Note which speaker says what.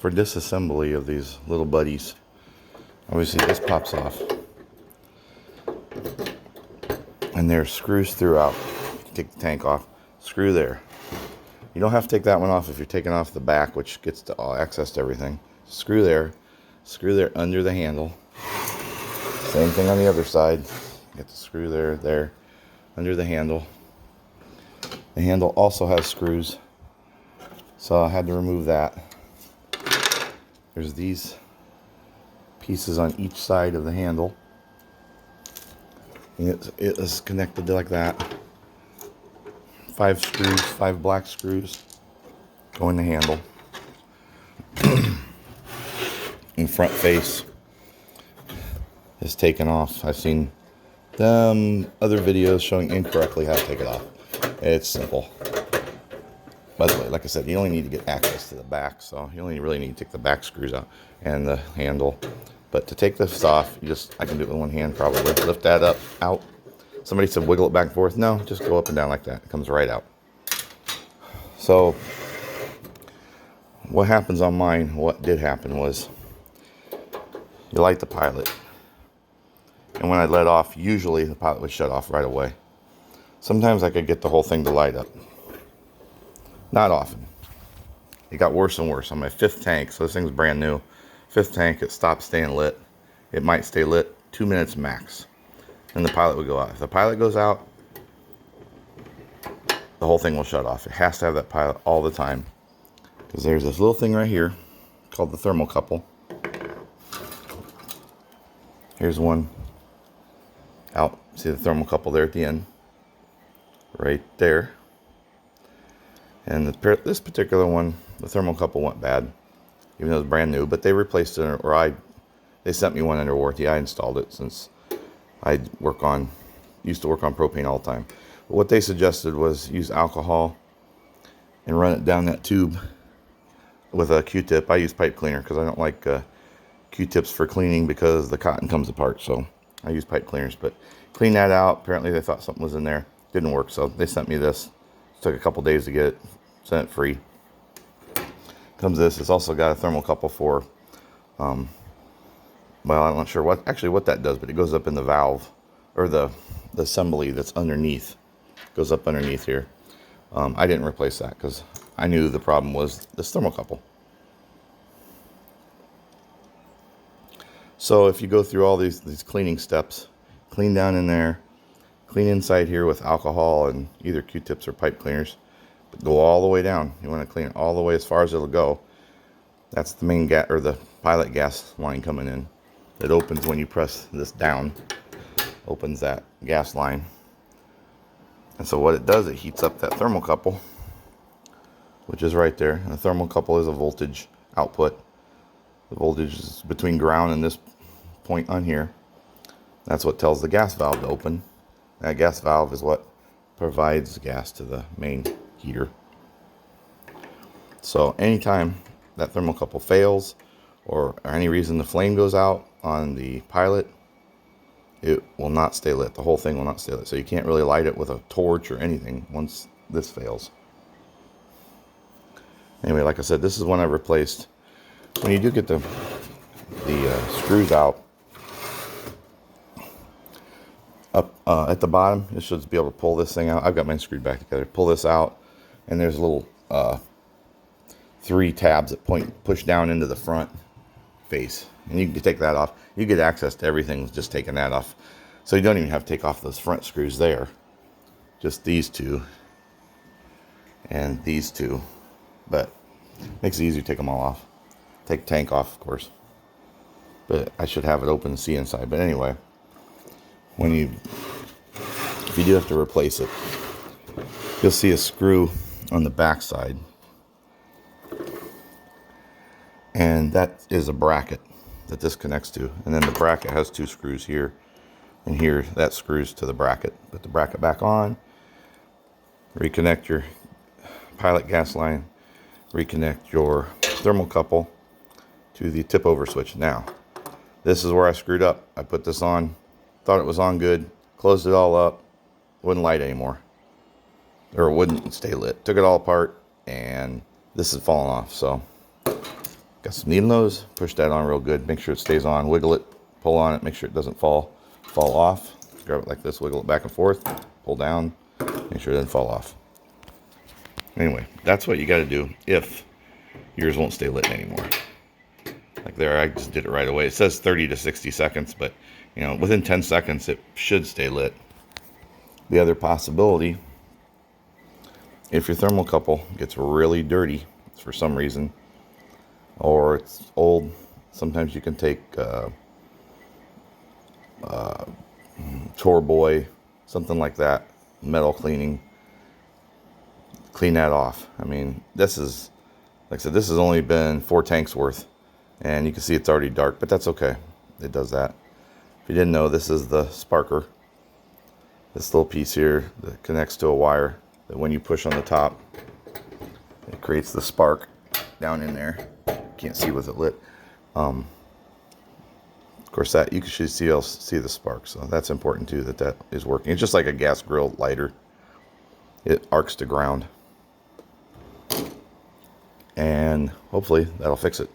Speaker 1: for disassembly of these little buddies, obviously this pops off. And there's screws throughout. Take the tank off, screw there. You don't have to take that one off if you're taking off the back, which gets to all access to everything. Screw there under the handle. Same thing on the other side. Get the screw there, under the handle. The handle also has screws, so I had to remove that. There's these pieces on each side of the handle. And it is connected like that. 5 screws, 5 black screws go in the handle. And front face is taken off. I've seen them other videos showing incorrectly how to take it off. It's simple. By the way, like I said, you only need to get access to the back, so you only really need to take the back screws out and the handle. But to take this off, I can do it with one hand probably. Lift that up, out. Somebody said wiggle it back and forth. No, just go up and down like that. It comes right out. So what happens on mine, what did happen was you light the pilot. And when I let off, usually the pilot would shut off right away. Sometimes I could get the whole thing to light up. Not often. It got worse and worse. On my 5th tank, so this thing's brand new. 5th tank, it stopped staying lit. It might stay lit 2 minutes max. And the pilot would go out. If the pilot goes out, the whole thing will shut off. It has to have that pilot all the time. Because there's this little thing right here called the thermocouple. Here's one out. See the thermocouple there at the end? Right there. And this particular one, the thermocouple went bad. Even though it was brand new. But they replaced it, or they sent me one under warranty. I installed it since I used to work on propane all the time. But what they suggested was use alcohol and run it down that tube with a Q-tip. I use pipe cleaner because I don't like Q-tips for cleaning because the cotton comes apart. So I use pipe cleaners. But clean that out. Apparently they thought something was in there. Didn't work. So they sent me this. It took a couple days to get it. Sent it free. Comes this. It's also got a thermocouple for well, I'm not sure what that does, but it goes up in the valve, or the assembly that's underneath. It goes up underneath here. I didn't replace that because I knew the problem was this thermocouple. So if you go through all these cleaning steps, clean down in there, clean inside here with alcohol and either Q-tips or pipe cleaners, but go all the way down. You want to clean it all the way as far as it'll go. That's the main gas, or the pilot gas line coming in. It opens when you press this down, opens that gas line. And so what it does, it heats up that thermocouple, which is right there. And the thermocouple is a voltage output. The voltage is between ground and this point on here. That's what tells the gas valve to open. That gas valve is what provides gas to the main heater. So anytime that thermocouple fails, or any reason the flame goes out on the pilot, it will not stay lit. The whole thing will not stay lit. So you can't really light it with a torch or anything once this fails. Anyway, like I said, this is one I replaced. When you do get the screws out, up at the bottom, you should be able to pull this thing out. I've got mine screwed back together. Pull this out, and there's little 3 tabs that push down into the front face, and you can take that off. You get access to everything with just taking that off, so you don't even have to take off those front screws there. Just these 2 and these 2, but makes it easier to take them all off. Take the tank off, of course, but I should have it open to see inside. But anyway, if you do have to replace it, you'll see a screw on the back side. And that is a bracket that this connects to. And then the bracket has 2 screws here and here. That screws to the bracket. Put the bracket back on. Reconnect your pilot gas line. Reconnect your thermocouple to the tip over switch. Now, this is where I screwed up. I put this on, thought it was on good, closed it all up, wouldn't light anymore. Or it wouldn't stay lit. Took it all apart, and this is falling off. So Got some needle nose, push that on real good, make sure it stays on, wiggle it, pull on it, make sure it doesn't fall off. Grab it like this, wiggle it back and forth, pull down, make sure it doesn't fall off. Anyway, that's what you got to do if yours won't stay lit anymore. Like there, I just did it right away. It says 30 to 60 seconds, but you know, within 10 seconds, it should stay lit. The other possibility, if your thermocouple gets really dirty for some reason, or it's old, sometimes you can take Chore Boy, something like that, metal cleaning, clean that off. I mean, this is, like I said, this has only been 4 tanks worth, and you can see it's already dark, but that's okay. It does that. If you didn't know, this is the sparker. This little piece here that connects to a wire that when you push on the top, it creates the spark down in there. Can't see with it lit. Of course, that you should see the spark, so that's important too, that is working. It's just like a gas grill lighter. It arcs to ground, and hopefully that'll fix it.